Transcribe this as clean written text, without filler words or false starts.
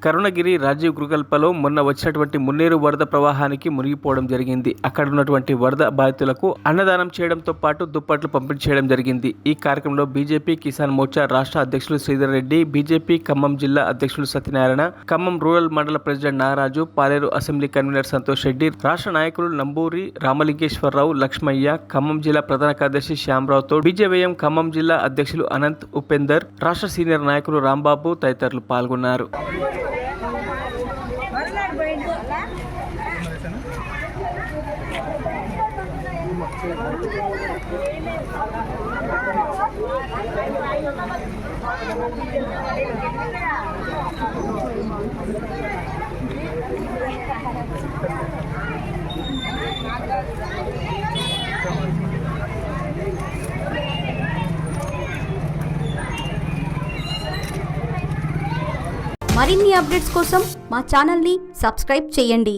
కరుణగిరి రాజీవ్ గృహల్పలో మొన్న వచ్చినటువంటి మున్నేరు వరద ప్రవాహానికి మునిగిపోవడం జరిగింది. అక్కడ ఉన్నటువంటి వరద బాధితులకు అన్నదానం చేయడంతో పాటు దుప్పట్లు పంపిణీ చేయడం జరిగింది. ఈ కార్యక్రమంలో బీజేపీ కిసాన్ మోర్చా రాష్ట్ర అధ్యక్షులు శ్రీధర్ రెడ్డి, బీజేపీ ఖమ్మం జిల్లా అధ్యక్షులు సత్యనారాయణ, ఖమ్మం రూరల్ మండల ప్రెసిడెంట్ నాగరాజు, పాలేరు అసెంబ్లీ కన్వీనర్ సంతోష్ రెడ్డి, రాష్ట్ర నాయకులు నంబూరి రామలింగేశ్వరరావు, లక్ష్మయ్య, ఖమ్మం జిల్లా ప్రధాన కార్యదర్శి శ్యాంరావుతో బీజేవైఎం ఖమ్మం జిల్లా అధ్యక్షులు అనంత్, ఉపేందర్, రాష్ట్ర సీనియర్ నాయకులు రాంబాబు తదితరులు పాల్గొన్నారు. మరిన్ని అప్డేట్స్ కోసం మా ఛానల్ని సబ్స్క్రైబ్ చేయండి.